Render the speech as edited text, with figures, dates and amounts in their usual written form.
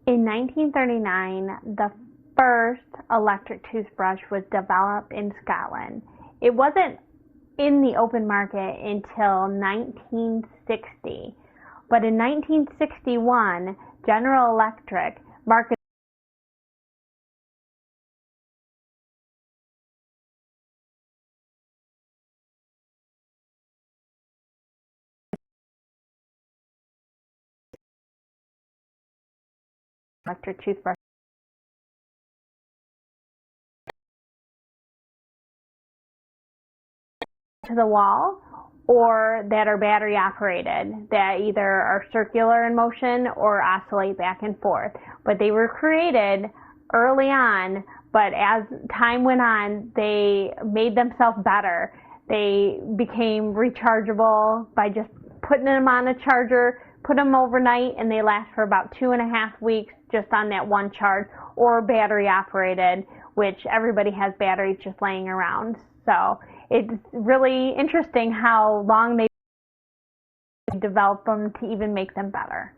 In 1939, the first electric toothbrush was developed in Scotland. It wasn't in the open market until 1960, but in 1961, General Electric marketed electric toothbrush to the wall, or that are battery operated, that either are circular in motion or oscillate back and forth. But they were created early on, but as time went on, they made themselves better. They became rechargeable by just putting them on a charger, put them overnight, and they last for about 2.5 weeks just on that one charge, or battery operated, which everybody has batteries just laying around. So it's really interesting how long they develop them to even make them better.